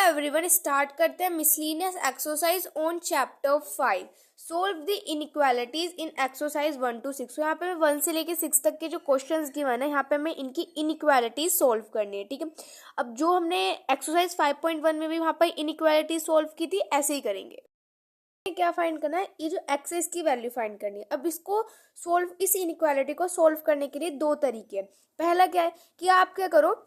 Everyone, start करते हैं miscellaneous exercise on chapter 5। Solve the inequalities in exercise 1 to 6। यहाँ पे मैं 1 से लेके 6 तक के जो क्वेश्चंस गिवन है, यहाँ पे हमें इनकी इनइक्वालिटीज सोल्व करनी है। ठीक है, अब जो हमने एक्सरसाइज 5.1 में भी वहाँ पर इनइक्वालिटीज सोल्व की थी, ऐसे ही करेंगे। क्या फाइंड करना है, ये जो एक्स है इसकी वैल्यू फाइंड करनी है। अब इसको सोल्व, इस इनइक्वालिटी को सोल्व करने के लिए दो तरीके हैं। पहला क्या है कि आप क्या करो,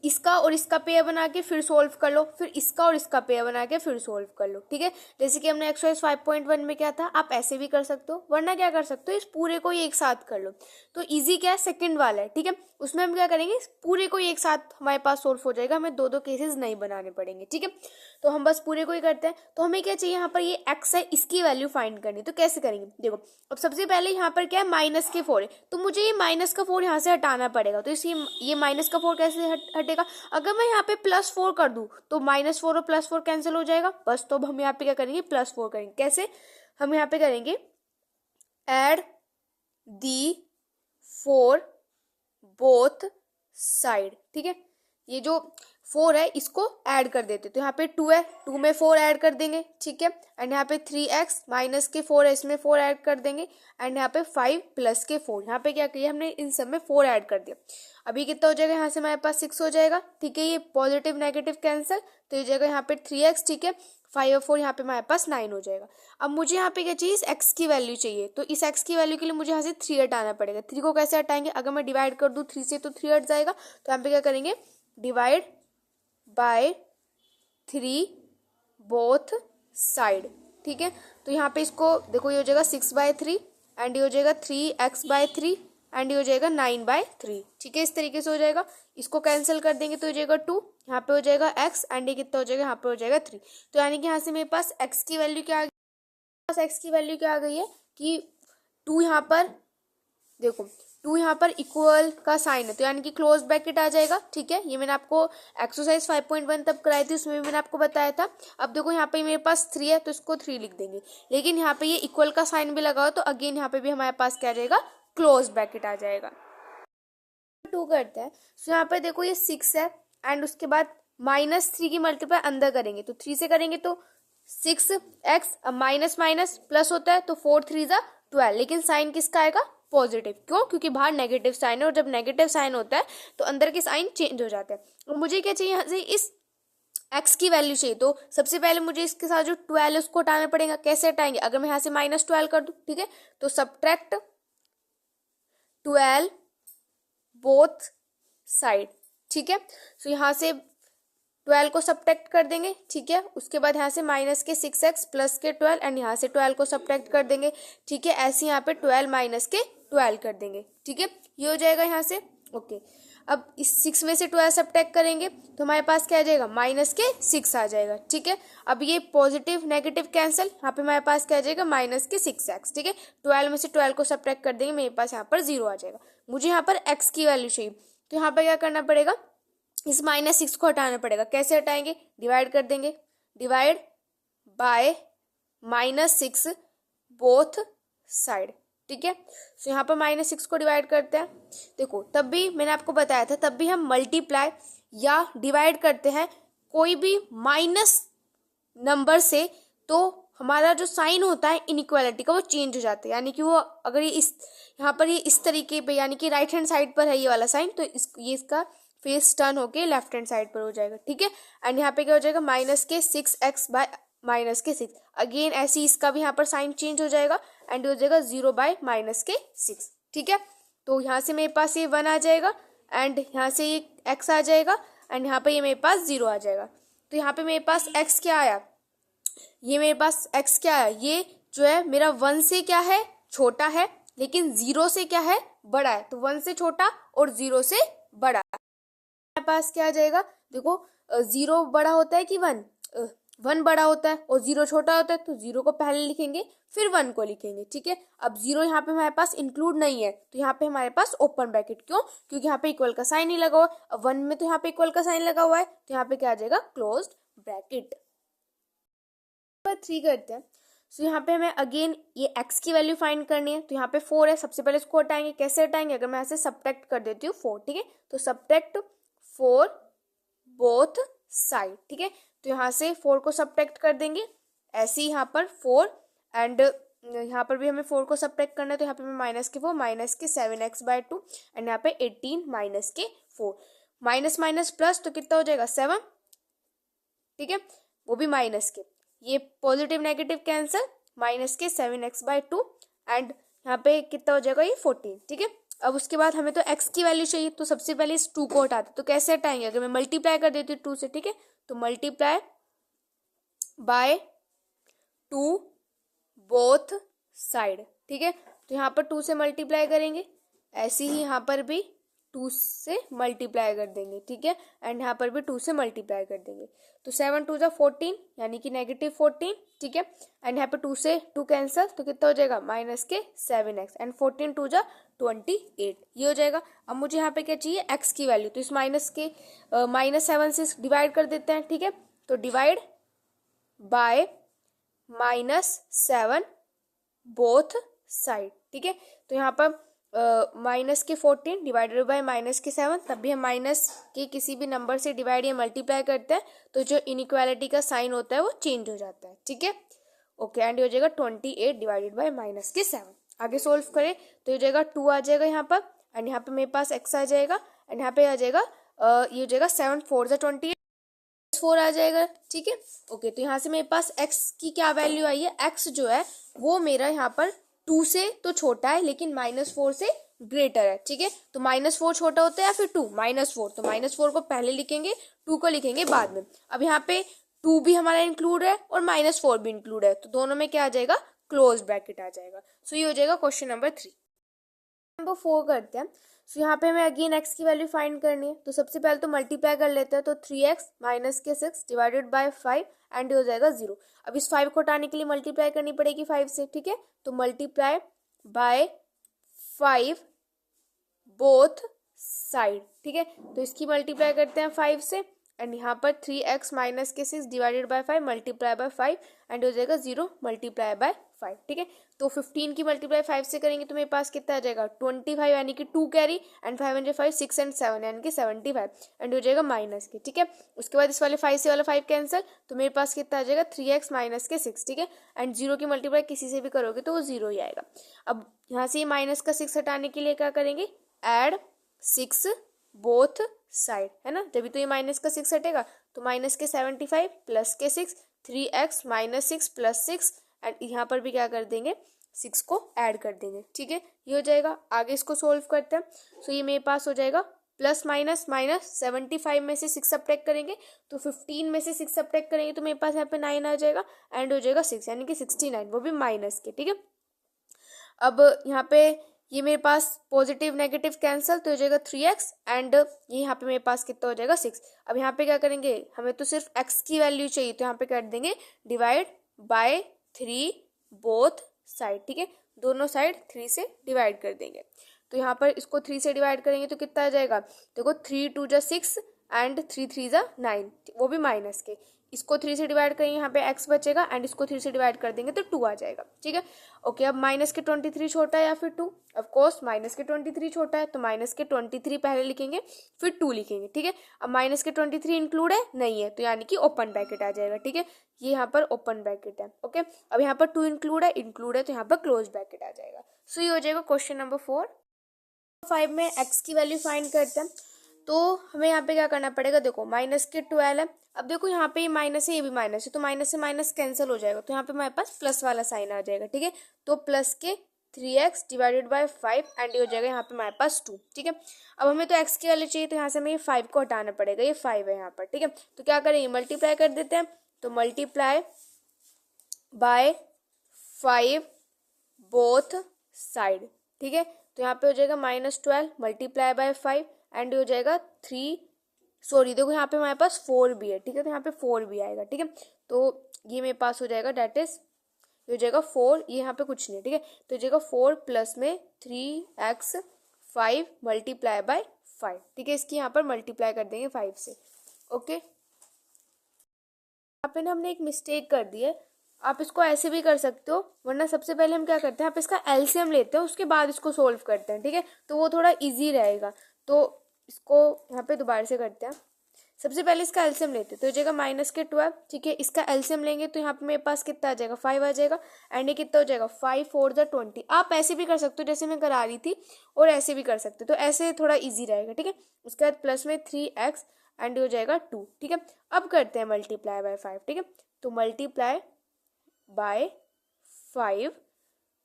इसका और इसका पेयर बना के फिर सोल्व कर लो, फिर इसका और इसका पेयर बना के फिर सोल्व कर लो। ठीक है, जैसे कि हमने एक्सरसाइज 5.1 में क्या था, आप ऐसे भी कर सकते हो, वरना क्या कर सकते हो, इस पूरे को ही एक साथ कर लो। तो इजी क्या है, सेकंड वाला है। ठीक है, उसमें हम क्या करेंगे, पूरे को ही एक साथ हमारे पास सोल्व हो जाएगा, हमें दो दो केसेस नहीं बनाने पड़ेंगे। ठीक है, तो हम बस पूरे को ही करते हैं। तो हमें क्या चाहिए, यहाँ पर ये एक्स है, इसकी वैल्यू फाइंड करनी। तो कैसे करेंगे, देखो अब सबसे पहले यहाँ पर क्या है, माइनस के 4 है, तो मुझे ये माइनस का 4 यहाँ से हटाना पड़ेगा। तो इसी ये माइनस का 4 कैसे हटेगा, अगर मैं यहाँ पे +4 कर दूं तो -4 और +4 कैंसिल हो जाएगा बस। तो अब हम यहाँ पे क्या करेंगे, +4 करेंगे। कैसे, हम यहाँ पे करेंगे एड दी 4 बोथ साइड। ठीक है, ये जो 4 है इसको ऐड कर देते, तो यहाँ पे 2 है, 2 में 4 ऐड कर देंगे। ठीक है, एंड यहाँ पे 3x माइनस के 4 है, इसमें 4 ऐड कर देंगे। एंड यहाँ पे 5 प्लस के 4, यहाँ पे क्या किया हमने, इन सब में 4 ऐड कर दिया। अभी कितना हो जाएगा, यहाँ से हमारे पास 6 हो जाएगा। ठीक है, ये पॉजिटिव नेगेटिव कैंसिल, तो ये जाएगा यहाँ पे 3x। ठीक है, 5 और 4 यहाँ पे हमारे पास 9 हो जाएगा। अब मुझे यहाँ पे क्या चाहिए, इस x की वैल्यू चाहिए। तो इस x की वैल्यू के लिए मुझे यहाँ से 3 हटाना पड़ेगा। 3 को कैसे हटाएंगे, अगर मैं डिवाइड कर दूँ 3 से तो 3 हट जाएगा। तो यहाँ पे क्या करेंगे, डिवाइड बाय 3 बोथ साइड। ठीक है, तो यहाँ पे इसको देखो, ये हो जाएगा 6/3 एंड ये हो जाएगा 3x/3 एंड ये हो जाएगा 9/3। ठीक है, इस तरीके से हो जाएगा। इसको कैंसिल कर देंगे तो हो जाएगा 2, यहाँ पे हो जाएगा x एंड ये कितना हो जाएगा, यहाँ पे हो जाएगा 3। तो यानी कि यहाँ से मेरे पास x की वैल्यू क्या आ गई, x की वैल्यू क्या आ गई है कि 2, यहाँ पर देखो 2 यहाँ पर इक्वल का साइन है, तो यानी कि क्लोज ब्रैकेट आ जाएगा। ठीक है, ये मैंने आपको एक्सरसाइज 5.1 तब कराई थी, उसमें भी मैंने आपको बताया था। अब देखो यहाँ पे मेरे पास 3 है, तो इसको 3 लिख देंगे, लेकिन यहाँ पे ये इक्वल का साइन भी लगा हो, तो अगेन यहाँ पे भी हमारे पास क्या आ जाएगा, क्लोज ब्रैकेट आ जाएगा। 2 करते हैं, तो यहाँ पे देखो ये 6 है एंड उसके बाद -3 की मल्टीप्लाई अंदर करेंगे, तो 3 से करेंगे तो 6x, माइनस माइनस प्लस होता है, तो 4 3 12, लेकिन साइन किसका आएगा, पॉजिटिव। क्यों, क्योंकि बाहर नेगेटिव साइन है, और जब नेगेटिव साइन होता है तो अंदर के साइन चेंज हो जाते हैं। और मुझे क्या चाहिए, यहाँ से इस x की वैल्यू चाहिए। तो सबसे पहले मुझे इसके साथ जो 12 है उसको हटाना पड़ेगा। कैसे हटाएंगे, अगर मैं यहाँ से -12 कर दूं, ठीक है, तो सब्ट्रैक्ट 12 बोथ साइड। ठीक है, तो यहाँ से 12 को सब्ट्रैक्ट कर देंगे। ठीक है, उसके बाद यहाँ से माइनस के 6x प्लस के 12 एंड यहाँ से 12 को सब्ट्रैक्ट कर देंगे। ठीक है, ऐसे यहाँ पे 12 माइनस के 12 कर देंगे। ठीक है, ये हो जाएगा यहाँ से। ओके, अब इस 6 में से 12 सब्ट्रैक्ट करेंगे तो हमारे पास क्या आ जाएगा, -6 आ जाएगा। ठीक है, अब ये पॉजिटिव नेगेटिव कैंसिल, यहाँ पे हमारे पास क्या आ जाएगा, -6x। ठीक है, 12 में से 12 को सब्ट्रैक्ट कर देंगे, मेरे पास यहाँ पर 0 आ जाएगा। मुझे यहाँ पर x की वैल्यू चाहिए, तो यहाँ पर क्या करना पड़ेगा, इस -6 को हटाना पड़ेगा। कैसे हटाएंगे, डिवाइड कर देंगे, डिवाइड बाय -6 बोथ साइड। ठीक है, तो यहाँ पर -6 को डिवाइड करते हैं। देखो तब भी मैंने आपको बताया था, तब भी हम मल्टीप्लाई या डिवाइड करते हैं कोई भी माइनस नंबर से, तो हमारा जो साइन होता है इनइक्वालिटी का वो चेंज हो जाता है। यानी कि वो अगर ये इस यहाँ पर ये इस तरीके पे, यानी कि राइट हैंड साइड पर है ये वाला साइन, तो ये इसका फेस टर्न होके लेफ्ट हैंड साइड पर हो जाएगा। ठीक है, एंड यहाँ पे क्या हो जाएगा, -6x/-6। अगेन ऐसे इसका भी यहाँ पर साइन चेंज हो जाएगा एंड हो जाएगा 0/-6। ठीक है, तो यहाँ से मेरे पास ये 1 आ जाएगा एंड यहाँ से ये x आ जाएगा एंड यहाँ पे ये मेरे पास 0 आ जाएगा। तो यहाँ पे मेरे पास x क्या आया, ये मेरे पास x क्या आया, ये जो है मेरा 1 से क्या है, छोटा है, लेकिन 0 से क्या है, बड़ा है। तो 1 से छोटा और 0 से बड़ा। हमारे पास क्या आ जाएगा, देखो 0 बड़ा होता है कि 1 बड़ा होता है और 0 छोटा होता है, तो 0 को पहले लिखेंगे फिर 1 को लिखेंगे। ठीक है, अब 0 यहाँ पे हमारे पास इंक्लूड नहीं है, तो यहाँ पे हमारे पास ओपन ब्रैकेट। क्यों, क्योंकि यहाँ पे इक्वल का साइन नहीं लगा हुआ। अब 1 में तो यहाँ पे इक्वल का साइन लगा हुआ है, तो यहाँ पे क्या आ जाएगा, क्लोज्ड ब्रैकेट। 3 करते हैं, तो यहाँ पे हमें अगेन ये x की वैल्यू फाइंड करनी है। तो यहाँ पे 4 है, सबसे पहले इसको हटाएंगे। कैसे हटाएंगे, अगर मैं ऐसे सब्ट्रैक्ट कर देती हूँ 4। ठीक है, तो सब्ट्रैक्ट 4 बोथ साइड, ठीक है। तो यहाँ से 4 को सब्ट्रैक्ट कर देंगे, ऐसे ही यहाँ पर 4 एंड यहाँ पर भी हमें 4 को सब्ट्रैक्ट करना है, तो यहाँ पे माइनस के 4 माइनस के 7x/2 एंड यहाँ पे 18 माइनस के 4, माइनस माइनस प्लस तो कितना हो जाएगा 7, ठीक है, वो भी माइनस के, ये पॉजिटिव नेगेटिव कैंसिल, माइनस के 7x/2 एंड यहाँ पे कितना हो जाएगा ये 14, ठीक है। अब उसके बाद हमें तो x की वैल्यू चाहिए, तो सबसे पहले इस 2 को हटाते, तो कैसे हटाएंगे, अगर मैं मल्टीप्लाई कर देती हूँ 2 से, ठीक है, तो मल्टीप्लाई बाय 2 बोथ साइड, ठीक है। तो यहाँ पर 2 से मल्टीप्लाई करेंगे, ऐसे ही यहाँ पर भी 2 से मल्टीप्लाई कर देंगे, ठीक है, एंड यहाँ पर भी 2 से मल्टीप्लाई कर देंगे, तो 7 2 जा 14 यानी कि -14, ठीक है, एंड यहाँ पे 2 से 2 कैंसिल, तो कितना हो जाएगा माइनस के 7x एंड 14 2 जा 28, ये हो जाएगा। अब मुझे यहाँ पे क्या चाहिए x की वैल्यू, तो इस -7 से डिवाइड कर देते हैं, ठीक है, तो डिवाइड बाय -7 बोथ साइड, ठीक है। तो यहाँ पर माइनस के 14 डिवाइडेड बाय माइनस के 7, तब भी हम माइनस के किसी भी नंबर से डिवाइड या मल्टीप्लाई करते हैं तो जो इनइक्वालिटी का साइन होता है वो चेंज हो जाता है, ठीक है। ओके, एंड ये हो जाएगा 28 डिवाइडेड बाय माइनस के 7। आगे सोल्व करें तो ये हो जाएगा 2 आ जाएगा यहाँ पर, एंड यहाँ पे मेरे पास x आ जाएगा, एंड यहाँ पे आ जाएगा ये हो जाएगा 7 4 जा 28 4 आ जाएगा, ठीक है। ओके, तो यहाँ से मेरे पास x की क्या वैल्यू आई है, x जो है वो मेरा यहाँ पर 2 से तो छोटा है लेकिन -4 से ग्रेटर है, ठीक है। तो -4 छोटा होता है या फिर 2, -4, तो -4 को पहले लिखेंगे, 2 को लिखेंगे बाद में। अब यहाँ पे 2 भी हमारा इंक्लूड है और -4 भी इंक्लूड है, तो दोनों में क्या आ जाएगा क्लोज ब्रैकेट आ जाएगा। सो ये हो जाएगा क्वेश्चन नंबर 3। नंबर 4 करते हैं। सो यहाँ पे हमें अगेन x की वैल्यू फाइंड करनी है, तो सबसे पहले तो मल्टीप्लाई कर लेते हैं, तो 3x माइनस के 6 डिवाइडेड बाय 5 एंड हो जाएगा 0। अब इस 5 को हटाने के लिए मल्टीप्लाई करनी पड़ेगी 5 से, ठीक है, तो मल्टीप्लाई बाय 5 बोथ साइड, ठीक है, तो इसकी मल्टीप्लाई करते हैं 5 से, एंड यहाँ पर 3x माइनस के 6 divided by 5 multiply by 5 and हो जाएगा 0 मल्टीप्लाई बाय 5, ठीक है। तो 15 की मल्टीप्लाई 5 से करेंगे तो मेरे पास कितना आ जाएगा 25 यानी कि 2 कैरी एंड 5 एंड 5 6 एंड 7 यानी कि 75 एंड हो जाएगा माइनस के, ठीक है। उसके बाद इस वाले 5 से वाला 5 कैंसिल, तो मेरे पास कितना आ जाएगा 3x माइनस के 6, ठीक है, एंड 0 की मल्टीप्लाई किसी से भी करोगे तो वो 0 ही आएगा। अब यहाँ से माइनस का 6 हटाने के लिए क्या करेंगे, ऐड 6 बोथ साइड, है ना, जब तो ये माइनस का 6 हटेगा तो माइनस के 75 प्लस के 6 3x माइनस 6 प्लस 6 एंड यहाँ पर भी क्या कर देंगे 6 को ऐड कर देंगे, ठीक है, ये हो जाएगा। आगे इसको सोल्व करते हैं, सो ये मेरे पास हो जाएगा प्लस माइनस माइनस 75 में से 6 सब्ट्रैक्ट करेंगे तो 15 में से 6 सब्ट्रैक्ट करेंगे तो मेरे पास यहाँ पे 9 आ जाएगा एंड हो जाएगा 6 यानी कि 69, वो भी माइनस के, ठीक है। अब यहाँ पे ये मेरे पास पॉजिटिव नेगेटिव कैंसिल, तो हो जाएगा 3x एंड ये यहाँ पे मेरे पास कितना हो जाएगा 6। अब यहाँ पे क्या करेंगे, हमें तो सिर्फ x की वैल्यू चाहिए, तो यहाँ पे कर देंगे डिवाइड बाय 3 बोथ साइड, ठीक है, दोनों साइड 3 से डिवाइड कर देंगे। तो यहाँ पर इसको 3 से डिवाइड करेंगे तो कितना आ जाएगा, देखो 3 2 जा 6 एंड 3 3 जा 9, वो भी माइनस के। इसको 3 से डिवाइड करेंगे, यहाँ पे x बचेगा एंड इसको 3 से डिवाइड कर देंगे तो 2 आ जाएगा, ठीक है। ओके, अब माइनस के 23 छोटा है या फिर 2, ऑफ कोर्स माइनस के 23 छोटा है, तो माइनस के 23 पहले लिखेंगे फिर 2 लिखेंगे, ठीक है। अब माइनस के 23 इंक्लूड है नहीं है, तो यानी कि ओपन ब्रैकेट आ जाएगा, ठीक है, ये यहाँ पर ओपन ब्रैकेट है। ओके, अब यहाँ पर 2 इंक्लूड है तो यहाँ पर क्लोज ब्रैकेट आ जाएगा। सो ये हो जाएगा क्वेश्चन नंबर 4। 5 में x की वैल्यू फाइंड करते हैं, तो हमें यहाँ पे क्या करना पड़ेगा, देखो माइनस के 12 है, अब देखो यहाँ पे ये माइनस है ये भी माइनस है, तो माइनस से माइनस कैंसिल हो जाएगा, तो यहाँ पे हमारे पास प्लस वाला साइन आ जाएगा, ठीक है। तो प्लस के 3x डिवाइडेड बाय 5 एंड ये हो जाएगा यहाँ पे हमारे पास 2, ठीक है। अब हमें तो x की वैल्यू चाहिए, तो यहाँ से हमें ये 5 को हटाना पड़ेगा, ये 5 है यहाँ पर, ठीक है। तो क्या करेंगे, मल्टीप्लाई कर देते हैं, तो मल्टीप्लाई बाय 5 बोथ साइड, ठीक है। तो यहाँ पे हो जाएगा -12 मल्टीप्लाई बाय 5 एंड हो जाएगा 3, सॉरी देखो यहाँ पे हमारे पास 4 भी है, ठीक है, तो यहाँ पे 4 भी आएगा, ठीक है। तो ये मेरे पास हो जाएगा डेट इज ये हो जाएगा 4, ये यहाँ पे कुछ नहीं, ठीक है, तो हो जाएगा 4 प्लस में 3x 5 मल्टीप्लाई बाय 5, ठीक है, इसकी यहाँ पर मल्टीप्लाई कर देंगे 5 से। ओके, यहाँ पे ना हमने एक मिस्टेक कर दी है, आप इसको ऐसे भी कर सकते हो, वरना सबसे पहले हम क्या करते हैं, आप इसका एलसीएम लेते हैं उसके बाद इसको सोल्व करते हैं, ठीक है, तो वो थोड़ा इजी रहेगा। तो इसको यहाँ पे दोबारा से करते हैं, सबसे पहले इसका एलसीएम लेते हैं, तो हो जाएगा -12, ठीक है। इसका एलसीएम लेंगे तो यहाँ पे मेरे पास कितना आ जाएगा, 5 आ जाएगा, एंड ये कितना हो जाएगा, 5 4 द 20। आप ऐसे भी कर सकते हो जैसे मैं करा रही थी, और ऐसे भी कर सकते हो, तो ऐसे थोड़ा ईजी रहेगा, ठीक है। उसके बाद प्लस में 3x एंड हो जाएगा 2, ठीक है। अब करते हैं मल्टीप्लाई बाय 5, ठीक है। तो मल्टीप्लाई बाय 5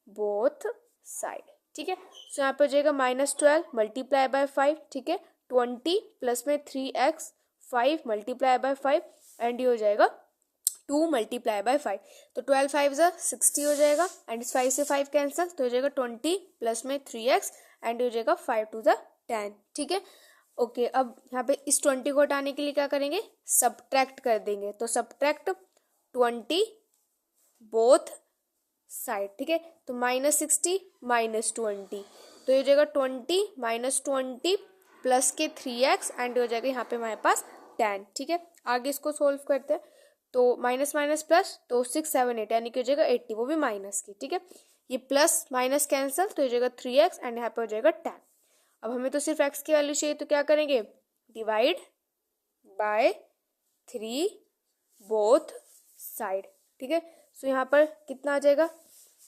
बोथ साइड, ठीक है। सो यहाँ पे हो जाएगा -12 मल्टीप्लाई बाय 5, ठीक है, 20 प्लस में 3x 5 मल्टीप्लाई बाय 5 एंड ये हो जाएगा 2 मल्टीप्लाई बाय 5। तो 12 5 60 हो जाएगा, एंड इस 5 से 5 कैंसिल, तो हो जाएगा 20 प्लस में 3x एंड हो जाएगा 5 2 10, ठीक है। ओके, अब यहाँ पे इस 20 को हटाने के लिए क्या करेंगे, सब्ट्रैक्ट कर देंगे। तो सब्ट्रैक्ट 20 बोथ साइड, ठीक है। तो -60 -20, तो ये हो जाएगा 20 -20 प्लस के 3x एंड हो जाएगा यहाँ पे हमारे पास 10, ठीक है। आगे इसको सोल्व करते हैं, तो माइनस माइनस प्लस, तो 6 7 8 यानी कि हो जाएगा 80, वो भी माइनस की, ठीक है। ये प्लस माइनस कैंसिल, तो हो जाएगा 3x एंड यहाँ पे हो जाएगा 10। अब हमें तो सिर्फ x की वैल्यू चाहिए, तो क्या करेंगे, डिवाइड बाय 3 बोथ साइड, ठीक है। सो यहाँ पर कितना आ जाएगा,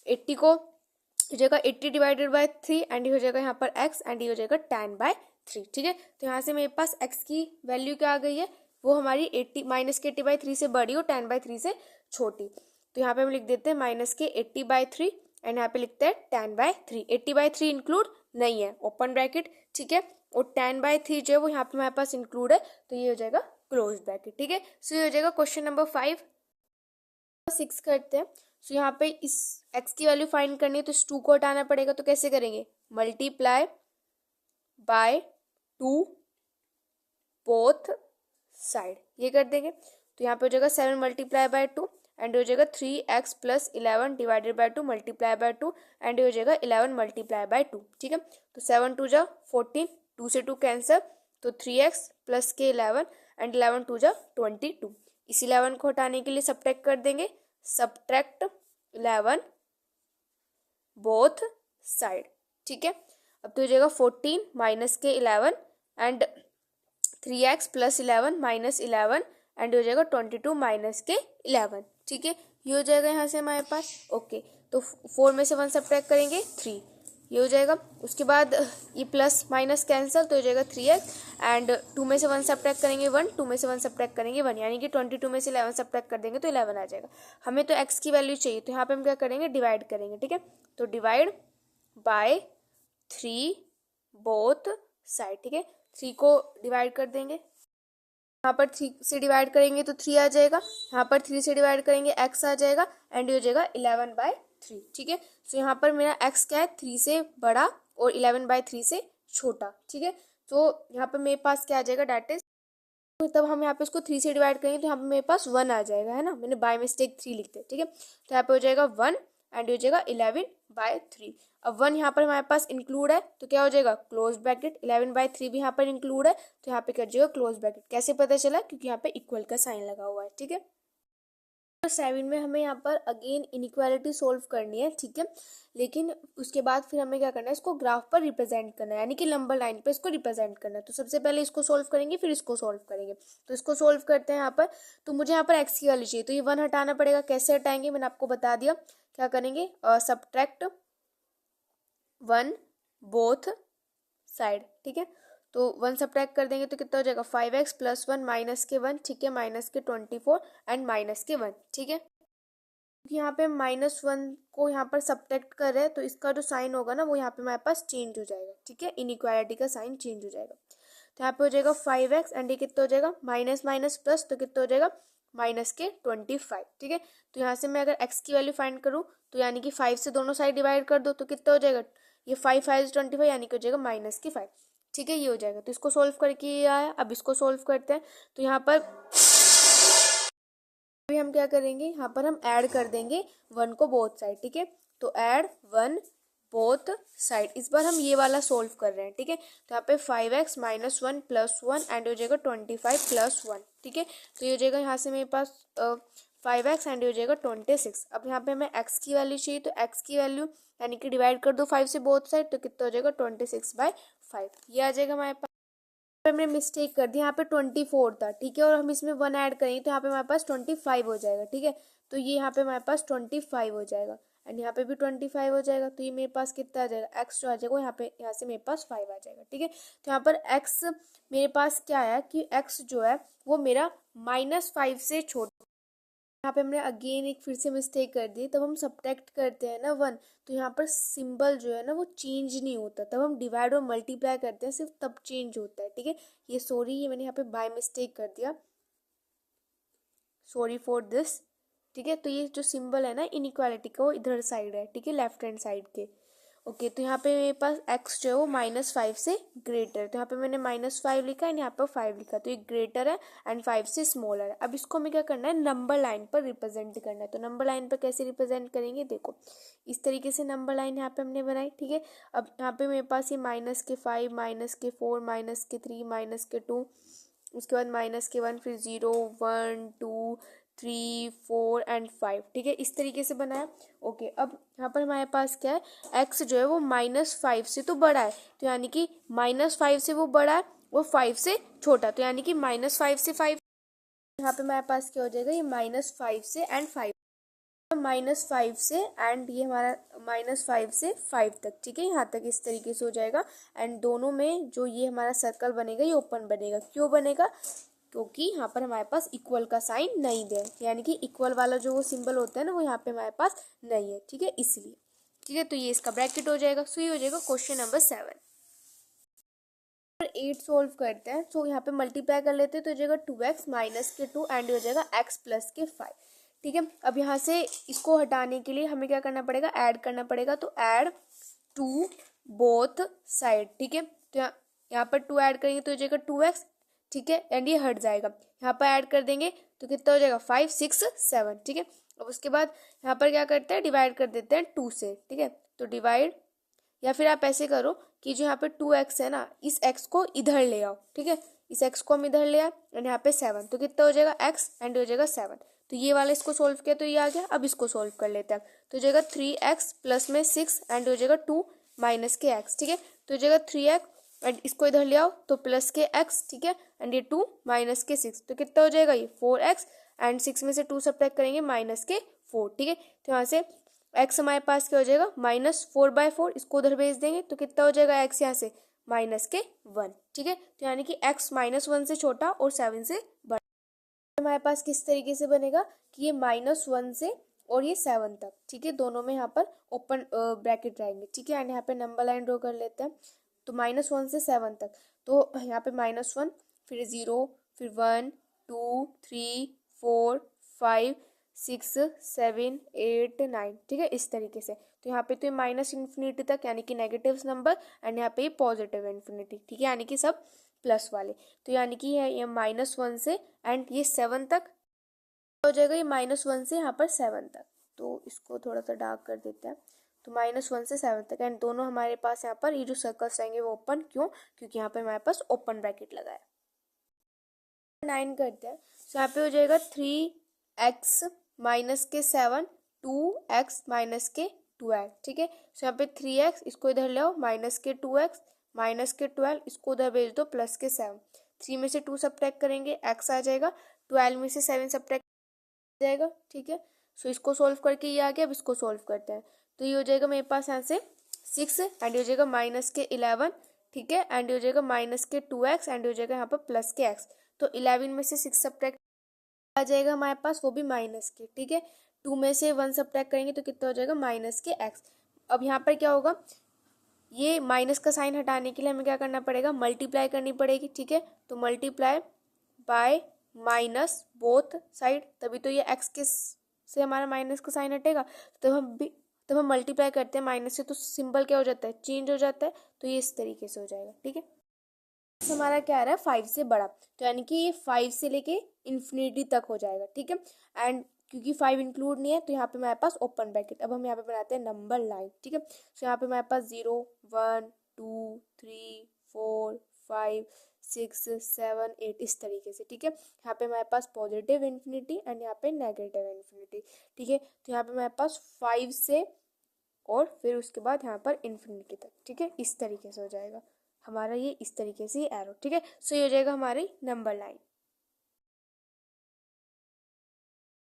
80 को हो जाएगा 80 डिवाइडेड बाय 3 एंड ये हो जाएगा यहाँ पर x एंड ये हो जाएगा 10/3, ठीक है। तो यहाँ से मेरे पास x की वैल्यू क्या आ गई है, वो हमारी 80 -80/3 से बड़ी और 10/3 से छोटी। तो यहाँ पे हम लिख देते हैं -80/3 एंड यहाँ पे लिखते हैं 10/3। 80/3 इंक्लूड नहीं है, ओपन ब्रैकेट, ठीक है, और 10/3 जो है वो यहाँ पे हमारे पास इंक्लूड है, तो ये हो जाएगा क्लोज ब्रैकेट, ठीक है। सो ये हो जाएगा क्वेश्चन नंबर 5। 6 करते हैं। सो यहाँ पे इस x की वैल्यू फाइंड करनी है, तो इस 2 को हटाना पड़ेगा, तो कैसे करेंगे, मल्टीप्लाई बाय 2 बोथ साइड, ये कर देंगे। तो यहाँ पे हो जाएगा 7 मल्टीप्लाई बाय 2 एंड हो जाएगा 3x plus 11 divided by 2 multiply by 2 and हो जाएगा 11 मल्टीप्लाई बाय 2, ठीक है। तो 7 2 जा 14, 2 से 2 कैंसिल, तो 3x प्लस के 11 एंड 11 2 जा 22। इस 11 को हटाने के लिए सब्ट्रैक्ट कर देंगे, सब्ट्रैक्ट 11 बोथ साइड, ठीक है। अब तो हो जाएगा 14 माइनस के 11 and 3x plus 11 minus 11 and हो जाएगा 22 माइनस के 11, ठीक है। ये हो जाएगा यहाँ से हमारे पास। ओके, तो 4 में से 1 सब्ट्रैक्ट करेंगे 3, ये हो जाएगा। उसके बाद ये प्लस माइनस कैंसिल, तो हो जाएगा 3x एंड 2 में से 1 सब्ट्रैक्ट करेंगे 1, 2 में से 1 सब्ट्रैक्ट करेंगे 1, यानी कि 22 में से 11 सब्ट्रैक्ट कर देंगे तो 11 आ जाएगा। हमें तो x की वैल्यू चाहिए, तो यहाँ पे हम क्या करेंगे, डिवाइड करेंगे, ठीक है। तो डिवाइड बाय 3 बोथ साइड, ठीक है। 3 को डिवाइड कर देंगे, यहाँ पर 3 से डिवाइड करेंगे तो 3 आ जाएगा, यहाँ पर 3 से डिवाइड करेंगे x आ जाएगा एंड ये हो जाएगा 11/3, ठीक है। सो यहाँ पर मेरा x क्या है, 3 से बड़ा और 11/3 से छोटा, ठीक है। तो यहाँ पर मेरे पास क्या आ जाएगा, डेट इज, तो तब हम यहाँ पे इसको 3 से डिवाइड करेंगे तो यहाँ पे मेरे पास 1 आ जाएगा, है ना, मैंने बाय मिस्टेक 3 लिखते हैं, ठीक है। तो यहाँ पे हो जाएगा 1 एंड हो जाएगा 11/3। अब 1 यहाँ पर हमारे पास इंक्लूड है, तो क्या हो जाएगा, क्लोज ब्रैकेट। 11/3 भी यहाँ पर इंक्लूड है, तो यहाँ पे कर जाएगा क्लोज ब्रैकेट। कैसे पता चला, क्योंकि यहाँ पे इक्वल का साइन लगा हुआ है, ठीक है। 7 में हमें यहाँ पर अगेन इनइक्वालिटी सोल्व करनी है, ठीक है। लेकिन उसके बाद फिर हमें क्या करना है, इसको ग्राफ पर रिप्रेजेंट करना है, यानी कि लंबर लाइन पर इसको रिप्रेजेंट करना है। तो सबसे पहले इसको सोल्व करेंगे, फिर इसको सोल्व करेंगे। तो इसको सोल्व करते हैं यहाँ पर। तो मुझे यहाँ पर x की वैल्यू चाहिए, तो ये 1 हटाना पड़ेगा। कैसे हटाएंगे, मैंने आपको बता दिया। क्या करेंगे, सब्ट्रैक्ट 1 बोथ साइड, ठीक है। तो 1 सब्ट्रैक्ट कर देंगे तो कितना हो जाएगा, 5x प्लस 1 माइनस के 1, ठीक है, माइनस के 24 एंड माइनस के 1, ठीक है। यहाँ पे -1 को यहाँ पर सब्ट्रैक्ट कर रहे हैं, तो इसका जो साइन होगा ना, वो यहाँ पे हमारे पास चेंज हो जाएगा, ठीक है, इनइक्वालिटी का साइन चेंज हो जाएगा। तो यहाँ पे हो जाएगा 5x एंड ये कितना हो जाएगा, माइनस माइनस प्लस, तो कितना हो जाएगा, माइनस के 25, ठीक है। तो यहाँ से मैं अगर x की वैल्यू फाइंड करूँ, तो यानी कि 5 से दोनों साइड डिवाइड कर दो, तो कितना हो जाएगा, ये 5 5 25 यानी कि हो जाएगा -5, ठीक है, ये हो जाएगा। तो इसको सोल्व करके ये आया। अब इसको सोल्व करते हैं। तो यहाँ पर अभी हम क्या करेंगे, यहाँ पर हम ऐड कर देंगे 1 को बोथ साइड, ठीक है। तो ऐड 1 बोथ साइड, इस बार हम ये वाला सोल्व कर रहे हैं, ठीक है। तो यहाँ पे 5x माइनस 1 प्लस 1 एंड हो जाएगा 25 प्लस 1, ठीक है। तो ये हो जाएगा यहाँ से मेरे पास 5x एंड हो जाएगा 26। अब यहाँ पे हमें x की वैल्यू चाहिए, तो x की वैल्यू यानी कि डिवाइड कर दो 5 से बोथ साइड, तो कितना हो जाएगा 26/5, ये आ जाएगा हमारे पास। पे हमने मिस्टेक कर दी, यहाँ पे 24 था, ठीक है, और हम इसमें 1 ऐड करेंगे तो यहाँ पे हमारे पास 25 हो जाएगा, ठीक है। तो ये यहाँ पे हमारे पास 25 हो जाएगा एंड यहाँ पे भी 25 हो जाएगा। तो ये मेरे पास कितना आ जाएगा, एक्स जो आ जाएगा यहाँ पे, यहाँ से मेरे पास 5 आ जाएगा, ठीक है। तो यहाँ पर एक्स मेरे पास क्या आया कि एक्स जो है वो मेरा -5 से छोटा। यहाँ पे हमने अगेन एक फिर से मिस्टेक कर दी, तब हम सब्ट्रैक्ट करते हैं ना 1, तो यहाँ पर सिंबल जो है ना वो चेंज नहीं होता, तब हम डिवाइड और मल्टीप्लाई करते हैं सिर्फ तब चेंज होता है, ठीक है। ये सॉरी, ये मैंने यहाँ पे बाय मिस्टेक कर दिया, सॉरी फॉर दिस, ठीक है। तो ये जो सिंबल है ना इनइक्वालिटी का वो इधर साइड है, ठीक है, लेफ्ट हैंड साइड के। ओके, तो यहाँ पे मेरे पास x जो है वो -5 से ग्रेटर है, तो यहाँ पे मैंने -5 लिखा है, यहाँ पर 5 लिखा, तो ये ग्रेटर है एंड 5 से स्मॉलर है। अब इसको हमें क्या करना है, नंबर लाइन पर रिप्रेजेंट करना है। तो नंबर लाइन पर कैसे रिप्रेजेंट करेंगे, देखो इस तरीके से नंबर लाइन यहाँ पे हमने बनाई, ठीक है। अब यहाँ पे मेरे पास ये -5, -4, -3, -2, उसके बाद -1, फिर 0, 1, 2, 3, 4 एंड 5, ठीक है, इस तरीके से बनाया। ओके, अब यहाँ पर हमारे पास क्या है, एक्स जो है वो -5 से तो बड़ा है, तो यानी कि -5 से वो बड़ा है, वो 5 से छोटा, तो यानी कि -5 से 5, यहाँ पे हमारे पास क्या हो जाएगा, ये -5 से एंड 5, -5 से एंड ये हमारा -5 से 5 तक, ठीक है, यहाँ तक इस तरीके से हो जाएगा। एंड दोनों में जो ये हमारा सर्कल बनेगा ये ओपन बनेगा, क्यों बनेगा, क्योंकि यहाँ पर हमारे पास इक्वल का साइन नहीं है, यानी कि इक्वल वाला जो वो सिंबल होता है ना वो यहाँ पे हमारे पास नहीं है, ठीक है, इसलिए, ठीक है। तो ये इसका ब्रैकेट हो जाएगा। सो ये हो जाएगा क्वेश्चन नंबर 7। 8 सोल्व करते हैं, सो यहाँ पे मल्टीप्लाई कर लेते हैं, तो हो जाएगा 2x -2 एंड हो जाएगा x + 5, ठीक है। अब यहाँ से इसको हटाने के लिए हमें क्या करना पड़ेगा, ऐड करना पड़ेगा, तो ऐड टू बोथ साइड, ठीक है। तो यहाँ पर 2 ऐड करेंगे तो हो जाएगा 2x, ठीक है, एंड ये हट जाएगा। यहाँ पर ऐड कर देंगे तो कितना हो जाएगा, 5, 6, 7, ठीक है। अब उसके बाद यहाँ पर क्या करते हैं, डिवाइड कर देते हैं 2 से, ठीक है। तो डिवाइड, या फिर आप ऐसे करो कि जो यहाँ पे 2x है ना, इस x को इधर ले आओ, ठीक है, इस x को हम इधर ले आए एंड यहाँ पे 7, तो कितना हो जाएगा x एंड हो जाएगा 7। तो ये वाला इसको सोल्व किया तो ये आ गया। अब इसको सोल्व कर लेते हैं, तो हो जाएगा 3x प्लस में 6 एंड हो जाएगा 2 माइनस के x, ठीक है। तो हो जाएगा 3x एंड इसको इधर ले आओ तो प्लस के x, ठीक है, एंड ये 2 माइनस के 6, तो कितना हो जाएगा, ये 4x एंड 6 में से 2 सब्ट्रैक्ट करेंगे -4, ठीक है। तो यहाँ से x हमारे पास क्या हो जाएगा, -4/4, इसको उधर भेज देंगे तो कितना हो जाएगा x यहाँ से -1, ठीक है। तो यानी कि x -1 से छोटा और 7 से बड़ा। हमारे पास किस तरीके से बनेगा कि ये -1 से और ये 7 तक, ठीक है, दोनों में यहाँ पर ओपन ब्रैकेट रहेंगे, ठीक है। एंड यहाँ पे नंबर लाइन ड्रॉ कर लेते हैं, तो -1 से 7 तक, तो यहाँ पे -1, फिर 0, फिर 1, 2, 3, 4, 5, 6, 7, 8, 9, ठीक है, इस तरीके से। तो यहाँ पे तो ये -इन्फिनिटी तक यानी कि नेगेटिव नंबर एंड यहाँ पे ये पॉजिटिव इन्फिनिटी, ठीक है, यानी कि सब प्लस वाले। तो यानी कि ये -1 से एंड ये 7 तक हो जाएगा, ये -1 से यहाँ पर 7 तक, तो इसको थोड़ा सा डार्क कर देते हैं। तो -1 से 7 तक एंड दोनों हमारे पास यहाँ पर ये जो सर्कल्स आएंगे वो ओपन, क्यों, क्योंकि यहाँ पे हमारे पास ओपन ब्रैकेट लगा है। 9 करते हैं, तो यहाँ पे हो जाएगा 3x माइनस के 7, 2x माइनस के 12, ठीक है। तो यहाँ पे 3x इसको इधर ले आओ, माइनस के 2x माइनस के 12, इसको उधर भेज दो प्लस के 7, 3 में से 2 सब्ट्रैक्ट करेंगे x आ जाएगा, 12 में से 7 सब्ट्रैक्ट जाएगा, ठीक है। सो इसको सोल्व करके ये आ गया। अब इसको सोल्व करते हैं, तो ये हो जाएगा मेरे पास यहाँ से 6 एंड हो जाएगा -11, ठीक है, एंड हो जाएगा -2x एंड हो जाएगा यहाँ पर प्लस के x। तो 11 में से 6 सब्ट्रैक्ट आ जाएगा हमारे पास, वो भी माइनस के, ठीक है। 2 में से 1 सब्ट्रैक्ट करेंगे तो कितना हो जाएगा -x। अब यहाँ पर क्या होगा, ये माइनस का साइन हटाने के लिए हमें क्या करना पड़ेगा, मल्टीप्लाई करनी पड़ेगी, ठीक है। तो multiply by minus both side, तभी तो ये x के से हमारा माइनस का साइन हटेगा। तब हम मल्टीप्लाई करते हैं माइनस से, तो सिंबल क्या हो जाता है, चेंज हो जाता है। तो ये इस तरीके से हो जाएगा, ठीक है। हमारा क्या आ रहा है, 5 से बड़ा, तो यानी कि ये 5 से लेके इन्फिनिटी तक हो जाएगा, ठीक है। एंड क्योंकि 5 इंक्लूड नहीं है तो यहाँ पे हमारे पास ओपन ब्रैकेट। अब हम यहाँ पे बनाते हैं नंबर लाइन, ठीक है। तो यहाँ पे हमारे पास 0, 1, 2, 3, 4, 5, 6, 7, 8 इस तरीके से, ठीक है। यहाँ पे हमारे पास पॉजिटिव इन्फिनिटी एंड यहाँ पे नेगेटिव इन्फिनिटी, ठीक है। तो यहाँ पे हमारे पास 5 से और फिर उसके बाद यहाँ पर इन्फिनिटी तक, ठीक है, इस तरीके से हो जाएगा। हमारा ये इस तरीके से एरो, ठीक है। सो ये हो जाएगा हमारी नंबर लाइन।